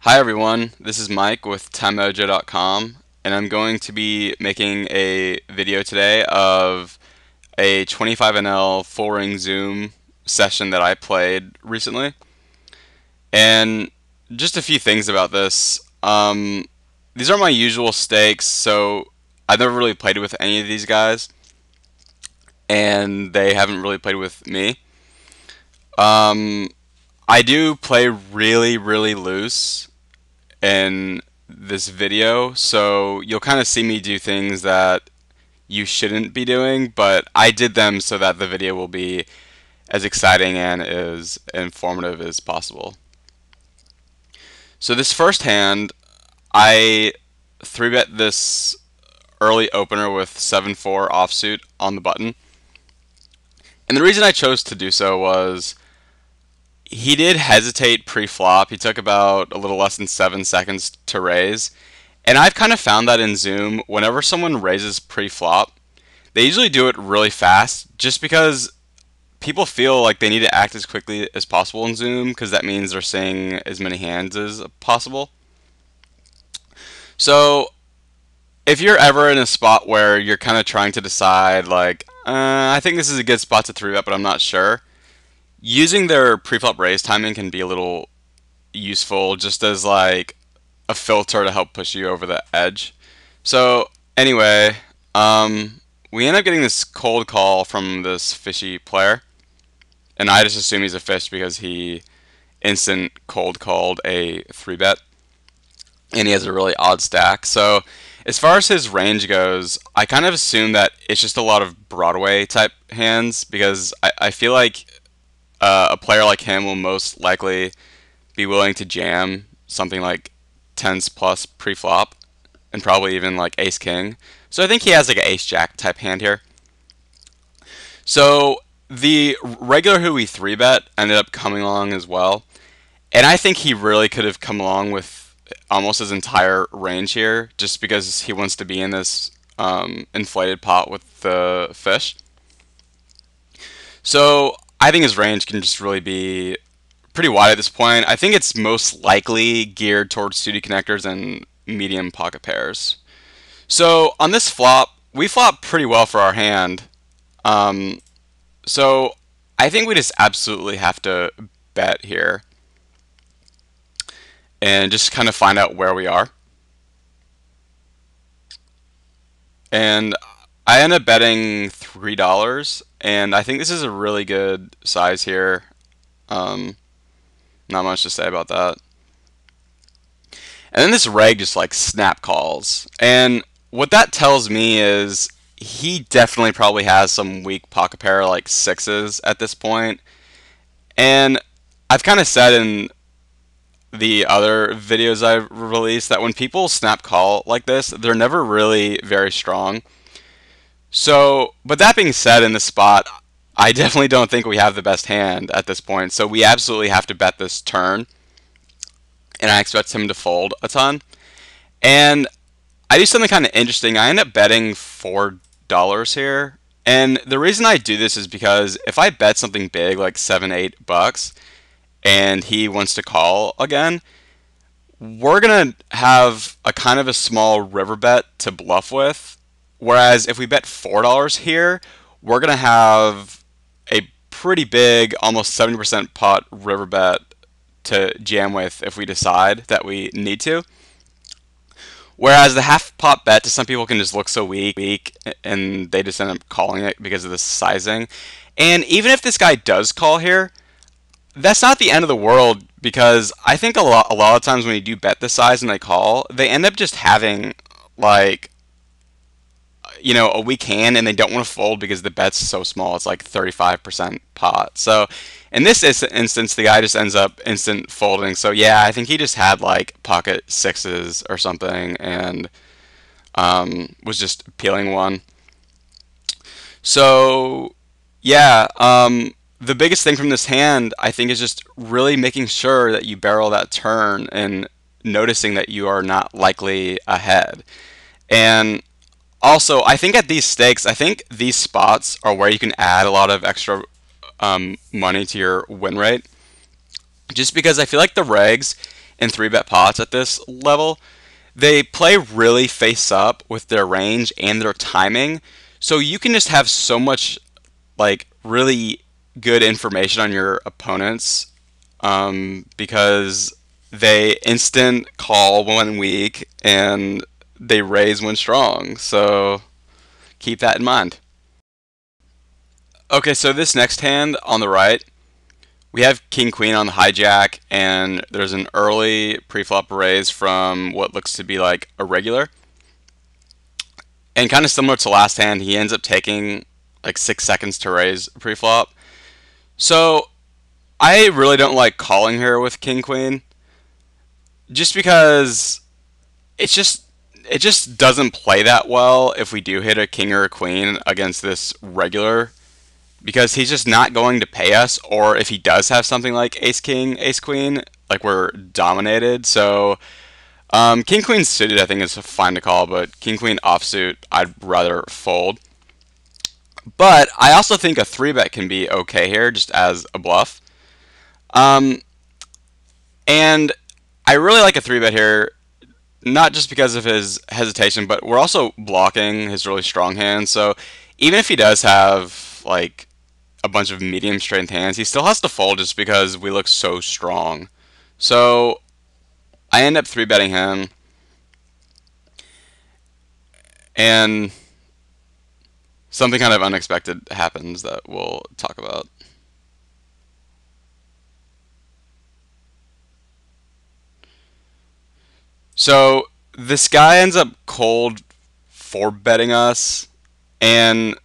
Hi everyone, this is Mike with TimeMojo.com, and I'm going to be making a video today of a 25NL full ring zoom session that I played recently. And just a few things about this. These are my usual stakes, so I've never really played with any of these guys, and they haven't really played with me. Um, I do play really loose in this video, so you'll kind of see me do things that you shouldn't be doing, but I did them so that the video will be as exciting and as informative as possible. So this first hand, I 3-bet this early opener with 7-4 offsuit on the button. And the reason I chose to do so was he did hesitate pre-flop. He took about a little less than 7 seconds to raise. And I've kind of found that in Zoom, whenever someone raises pre-flop, they usually do it really fast just because people feel like they need to act as quickly as possible in Zoom because that means they're seeing as many hands as possible. So if you're ever in a spot where you're kind of trying to decide, like, I think this is a good spot to 3-bet, but I'm not sure, using their preflop raise timing can be a little useful just as like a filter to help push you over the edge. So anyway, we end up getting this cold call from this fishy player, and I just assume he's a fish because he instant cold called a 3-bet, and he has a really odd stack. So as far as his range goes, I kind of assume that it's just a lot of Broadway type hands because I feel like a player like him will most likely be willing to jam something like tens plus pre-flop and probably even like ace king. So I think he has like an ace jack type hand here. So the regular who we 3-bet ended up coming along as well. And I think he really could have come along with almost his entire range here just because he wants to be in this inflated pot with the fish. So I think his range can just really be pretty wide at this point. I think it's most likely geared towards suited connectors and medium pocket pairs. So on this flop, we flop pretty well for our hand. So I think we just absolutely have to bet here and just kind of find out where we are. And I end up betting $3, and I think this is a really good size here. Not much to say about that. And then this reg just like snap calls. And what that tells me is he definitely probably has some weak pocket pair like sixes at this point. And I've kind of said in the other videos I've released that when people snap call like this, they're never really very strong. So, but that being said, in this spot, I definitely don't think we have the best hand at this point. So we absolutely have to bet this turn, and I expect him to fold a ton. And I do something kind of interesting. I end up betting $4 here. And the reason I do this is because if I bet something big like 7, $8, and he wants to call again, we're gonna have a kind of a small river bet to bluff with. Whereas if we bet $4 here, we're gonna have a pretty big, almost 70% pot river bet to jam with if we decide that we need to. Whereas the half pot bet to some people can just look so weak, and they just end up calling it because of the sizing. And even if this guy does call here, that's not the end of the world because I think a lot of times when you do bet this size and they call, they end up just having like, you know, a weak hand and they don't want to fold because the bet's so small. It's like 35% pot. So in this instance, the guy just ends up instant folding. So yeah, I think he just had like pocket sixes or something and was just peeling one. So yeah, the biggest thing from this hand, I think, is just really making sure that you barrel that turn and noticing that you are not likely ahead. And also, I think at these stakes, I think these spots are where you can add a lot of extra money to your win rate. Just because I feel like the regs in 3-bet pots at this level, they play really face up with their range and their timing. So you can just have so much like really good information on your opponents because they instant call when weak and they raise when strong. So keep that in mind. Okay, so this next hand on the right, we have King Queen on the hijack, and there's an early preflop raise from what looks to be like a regular. And kind of similar to last hand, he ends up taking like 6 seconds to raise preflop. So I really don't like calling here with King Queen, just because it just doesn't play that well if we do hit a king or a queen against this regular, because he's just not going to pay us, or if he does have something like ace king, ace queen, like we're dominated. So king queen suited I think is fine to call, but king queen offsuit I'd rather fold. But I also think a 3-bet can be okay here just as a bluff. And I really like a 3-bet here, not just because of his hesitation, but we're also blocking his really strong hand. So even if he does have like a bunch of medium strength hands, he still has to fold just because we look so strong. So I end up 3-betting him, and something kind of unexpected happens that we'll talk about. So this guy ends up cold 4-betting us, and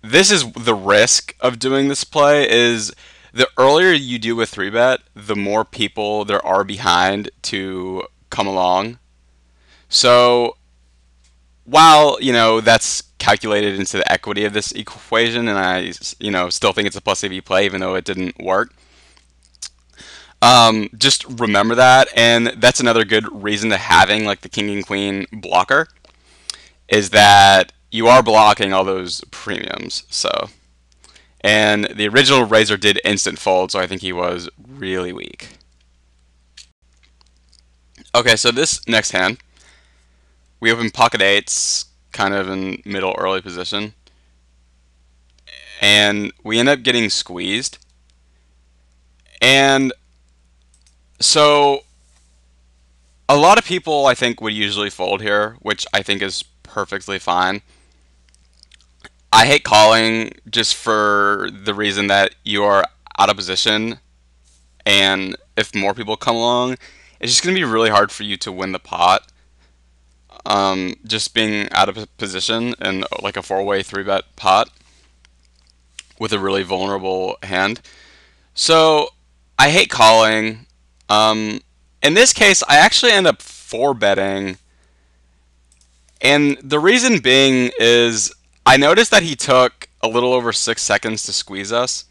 this is the risk of doing this play is the earlier you do a 3-bet, the more people there are behind to come along. So while, that's calculated into the equity of this equation, and I, still think it's a plus AV play even though it didn't work, just remember that, and that's another good reason to having like the king and queen blocker, is that you are blocking all those premiums. So, and the original raiser did instant fold, so I think he was really weak. Okay, so this next hand, we open pocket eights, kind of in middle early position, and we end up getting squeezed. And so a lot of people I think would usually fold here, which I think is perfectly fine. I hate calling just for the reason that you are out of position, and if more people come along, it's just going to be really hard for you to win the pot. Just being out of position in like a 4-way 3-bet pot with a really vulnerable hand. So I hate calling. In this case, I actually end up 4-betting, and the reason being is I noticed that he took a little over 6 seconds to squeeze us,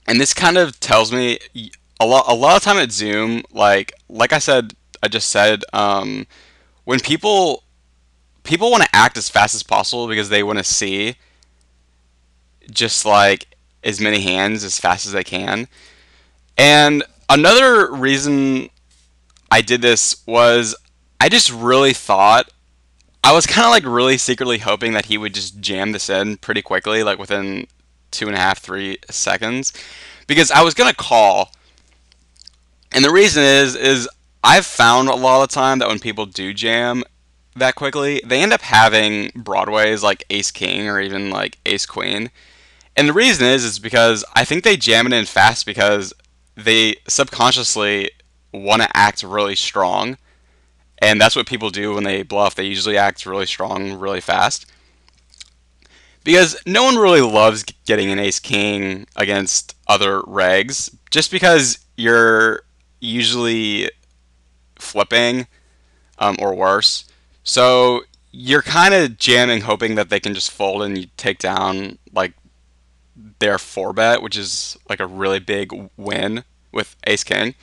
and this kind of tells me a lot of time at Zoom, like I just said, when people want to act as fast as possible because they want to see just like as many hands as fast as they can. And another reason I did this was I just really thought, I was kind of like really secretly hoping that he would just jam this in pretty quickly, like within 2.5, 3 seconds, because I was gonna call. And the reason is I've found a lot of the time that when people do jam that quickly, they end up having broadways like ace king or even like ace queen. And the reason is because I think they jam it in fast because they subconsciously want to act really strong. And that's what people do when they bluff. They usually act really strong, really fast. Because no one really loves getting an ace king against other regs, just because you're usually flipping or worse. So you're kind of jamming, hoping that they can just fold and you take down like their 4-bet, which is like a really big win with ace king.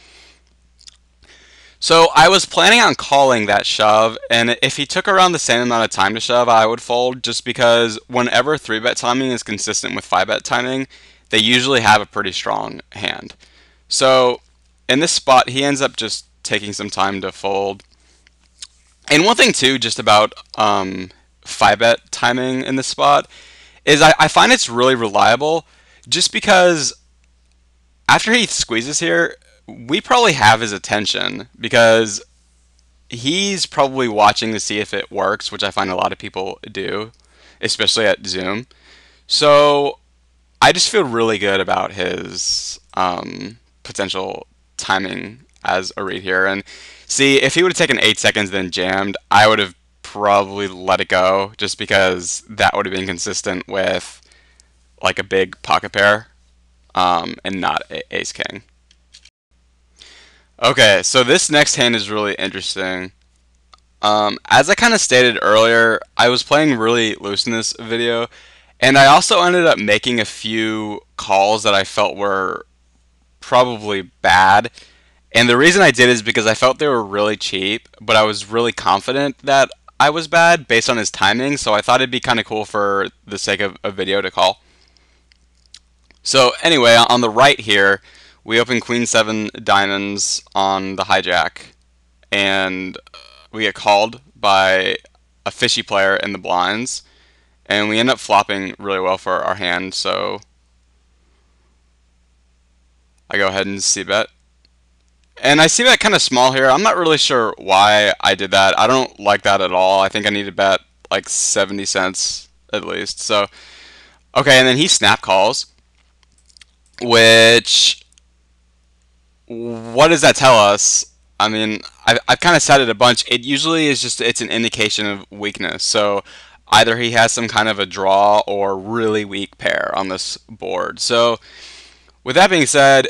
So I was planning on calling that shove, and if he took around the same amount of time to shove, I would fold, just because whenever 3-bet timing is consistent with 5-bet timing, they usually have a pretty strong hand. So in this spot, he ends up just taking some time to fold. And one thing too, just about 5-bet timing in this spot, is I find it's really reliable, just because after he squeezes here, we probably have his attention because he's probably watching to see if it works, which I find a lot of people do, especially at Zoom. So I just feel really good about his potential timing as a read here. And see, if he would have taken 8 seconds then jammed, I would have probably let it go just because that would have been consistent with like a big pocket pair and not ace king. Okay, so this next hand is really interesting. As I kind of stated earlier, I was playing really loose in this video, and I also ended up making a few calls that I felt were probably bad. And the reason I did is because I felt they were really cheap, but I was really confident that I was bad based on his timing, so I thought it'd be kind of cool for the sake of a video to call. So anyway, on the right here, we open Queen 7 diamonds on the hijack, and we get called by a fishy player in the blinds, and we end up flopping really well for our hand, so I go ahead and c-bet. And I see that kind of small here. I'm not really sure why I did that. I don't like that at all. I think I need to bet like 70 cents at least. So, okay, and then he snap calls, which, what does that tell us? I mean, I've kind of said it a bunch. It usually is just, it's an indication of weakness. So either he has some kind of a draw or really weak pair on this board. So with that being said,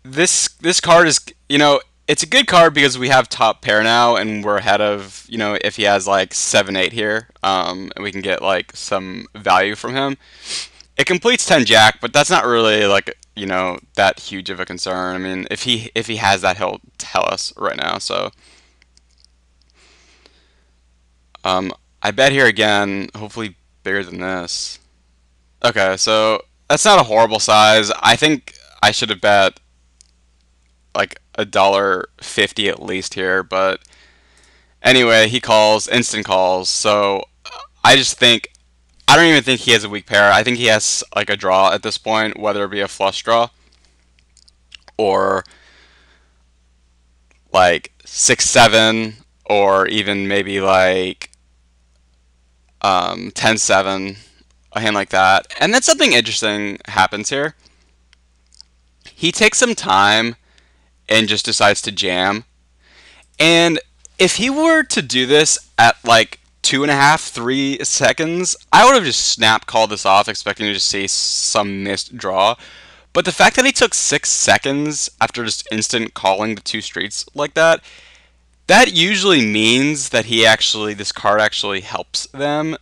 this card is, it's a good card because we have top pair now and we're ahead of, if he has like 7-8 here, and we can get like some value from him. It completes 10 jack, but that's not really like, that huge of a concern. I mean, if he has that, he'll tell us right now. So I bet here again, hopefully bigger than this. Okay, so that's not a horrible size. I think I should have bet like $1.50 at least here, but anyway, he calls, instant calls. So I just think, I don't even think he has a weak pair. I think he has like a draw at this point, whether it be a flush draw or like 6-7, or even maybe like 10-7, a hand like that. And then something interesting happens here. He takes some time and just decides to jam. And if he were to do this at like 2.5, 3 seconds, I would have just snap called this off, expecting to just see some missed draw. But the fact that he took 6 seconds after just instant calling the two streets like that, that usually means that this card actually helps them,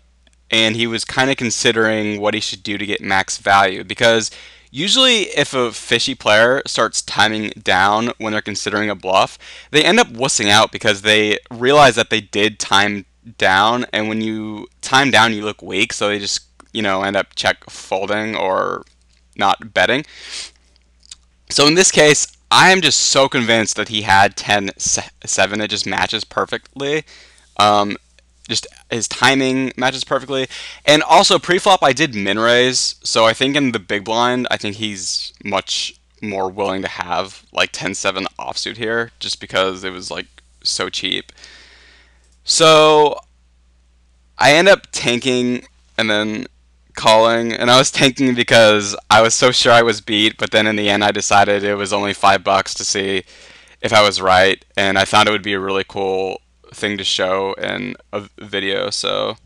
and he was kind of considering what he should do to get max value. Because usually if a fishy player starts timing down when they're considering a bluff, they end up wussing out because they realize that they did time down, and when you time down you look weak, so they just end up check folding or not betting. So in this case, I am just so convinced that he had 10-7. It just matches perfectly. Just his timing matches perfectly. And also pre-flop I did min raise, so I think in the big blind I think he's much more willing to have like 10-7 offsuit here, just because it was like so cheap. So I end up tanking and then calling, and I was tanking because I was so sure I was beat, but then in the end I decided it was only $5 to see if I was right, and I found it would be a really cool thing to show in a video. So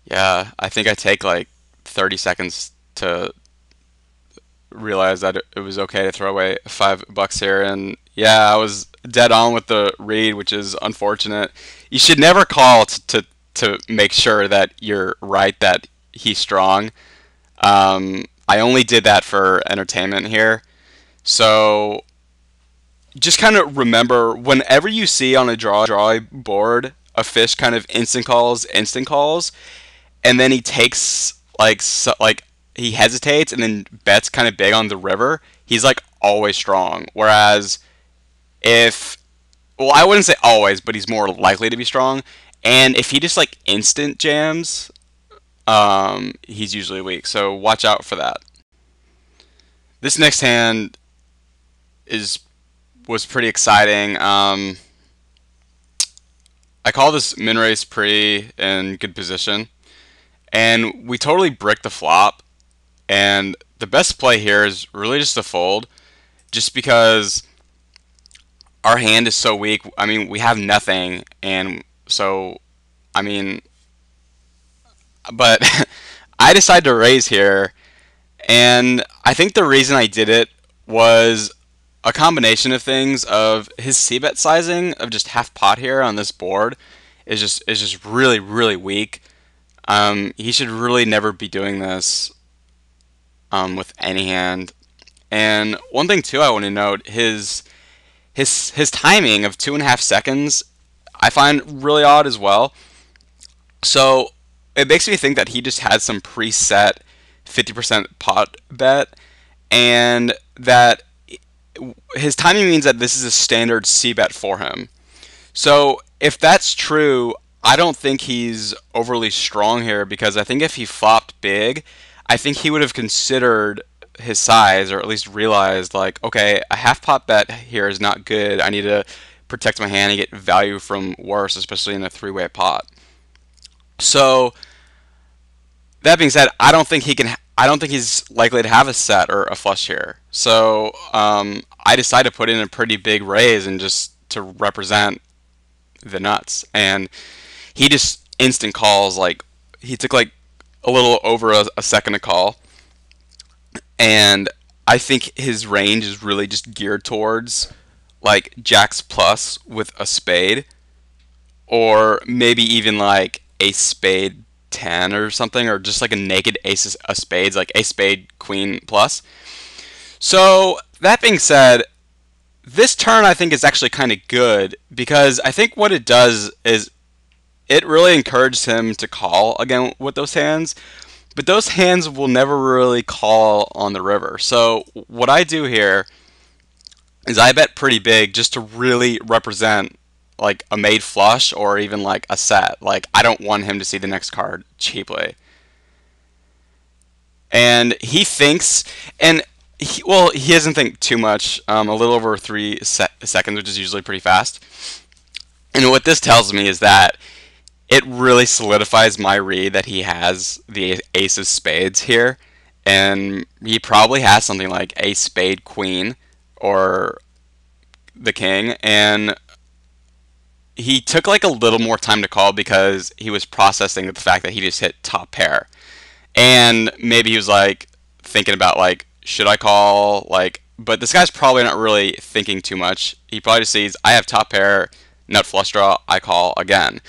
yeah, I think I take like 30 seconds to realize that it was okay to throw away $5 here, and yeah, I was dead on with the read, which is unfortunate. You should never call to make sure that you're right, that he's strong. I only did that for entertainment here. So just kind of remember, whenever you see on a draw board a fish kind of instant calls, and then he takes like he hesitates and then bets kind of big on the river, he's like always strong. Whereas if, well, I wouldn't say always, but he's more likely to be strong. And if he just like instant jams, he's usually weak. So watch out for that. This next hand is was pretty exciting. I call this min raise pre in good position, and we totally bricked the flop. And the best play here is really just to fold, just because our hand is so weak. I mean, we have nothing, and so I mean, but I decided to raise here, and I think the reason I did it was a combination of things. Of his c-bet sizing of just half pot here on this board is just really weak. He should really never be doing this with any hand. And one thing too I want to note, his timing of 2.5 seconds I find really odd as well. So it makes me think that he just had some preset 50% pot bet, and that his timing means that this is a standard C bet for him. So if that's true, I don't think he's overly strong here, because I think if he flopped big, I think he would have considered his size, or at least realized like, okay, a half pot bet here is not good. I need to protect my hand and get value from worse, especially in a three-way pot. So that being said, I don't think he can. I don't think he's likely to have a set or a flush here. So I decided to put in a pretty big raise and just to represent the nuts. And he just instant calls. Like, he took like a little over a second to call. And I think his range is really just geared towards like jacks plus with a spade, or maybe even like ace spade 10 or something, or just like a naked ace of spades, like ace spade queen plus. So that being said, this turn I think is actually kind of good, because I think what it does is it really encouraged him to call again with those hands, but those hands will never really call on the river. So what I do here is I bet pretty big just to really represent like a made flush, or even like a set. Like, I don't want him to see the next card cheaply. And he thinks, and he doesn't think too much, a little over 3 seconds, which is usually pretty fast. And what this tells me is that it really solidifies my read that he has the ace of spades here, and he probably has something like ace spade queen or the king. And he took like a little more time to call because he was processing the fact that he just hit top pair, and maybe he was like thinking about like, should I call, like, but this guy's probably not really thinking too much. He probably just sees I have top pair, nut flush draw, I call again.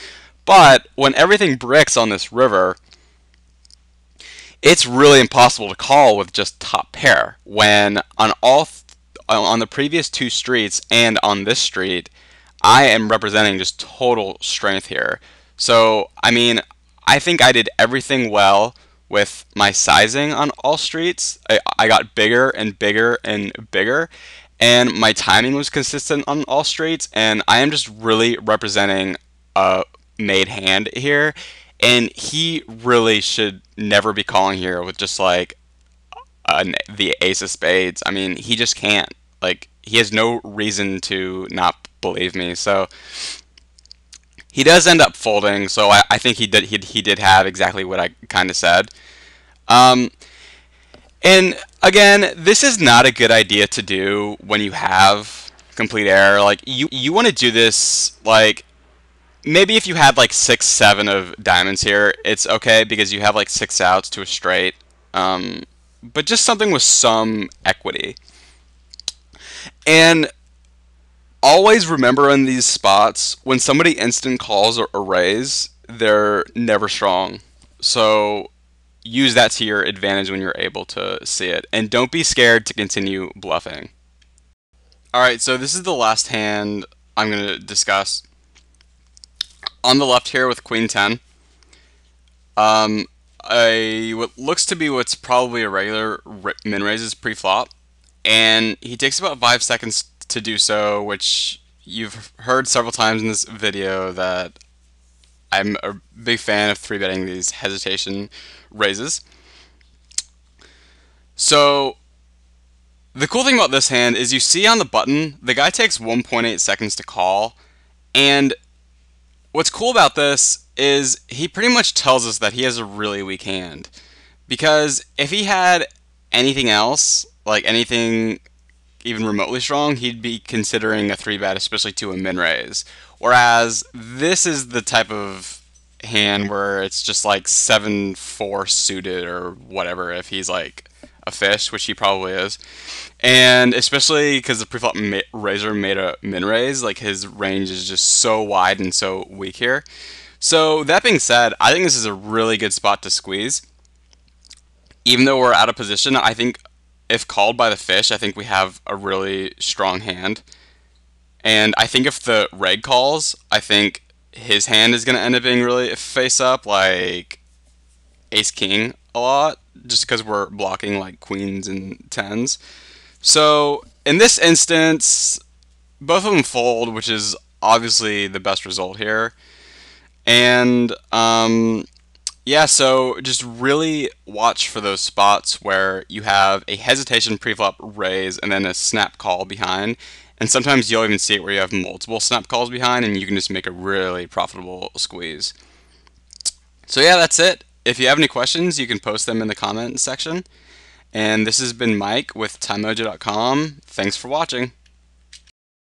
But when everything bricks on this river, it's really impossible to call with just top pair, when on the previous two streets and on this street, I am representing just total strength here. So, I mean, I think I did everything well with my sizing on all streets. I got bigger and bigger and bigger, and my timing was consistent on all streets, and I am just really representing a made hand here, and he really should never be calling here with just like the ace of spades. I mean, he just can't. Like, he has no reason to not believe me. So he does end up folding. So I think he did have exactly what I kind of said. And again, this is not a good idea to do when you have complete error. Like, you want to do this like, maybe if you had like 6-7 of diamonds here, it's okay because you have like 6 outs to a straight. But just something with some equity. And always remember in these spots, when somebody instant calls or a raise, they're never strong. So use that to your advantage when you're able to see it. And don't be scared to continue bluffing. Alright, so this is the last hand I'm going to discuss. On the left here with Queen 10, what looks to be what's probably a regular min raises pre-flop. and he takes about 5 seconds to do so, which you've heard several times in this video that I'm a big fan of 3-betting these hesitation raises. So the cool thing about this hand is you see on the button, the guy takes 1.8 seconds to call, and what's cool about this is he pretty much tells us that he has a really weak hand. Because if he had anything else, like anything even remotely strong, he'd be considering a 3-bet, especially to a min raise. Whereas this is the type of hand where it's just like 7-4 suited or whatever if he's like a fish, which he probably is. And especially because the preflop raiser made a min raise, like his range is just so wide and so weak here. So that being said, I think this is a really good spot to squeeze. Even though we're out of position, I think if called by the fish, I think we have a really strong hand. And I think if the reg calls, I think his hand is going to end up being really face up, like ace king a lot, just because we're blocking like queens and tens. So in this instance, both of them fold, which is obviously the best result here. And yeah, so just really watch for those spots where you have a hesitation preflop raise and then a snap call behind. And sometimes you'll even see it where you have multiple snap calls behind and you can just make a really profitable squeeze. So yeah, that's it. If you have any questions, you can post them in the comment section. And this has been Mike with TimeMojo.com. Thanks for watching.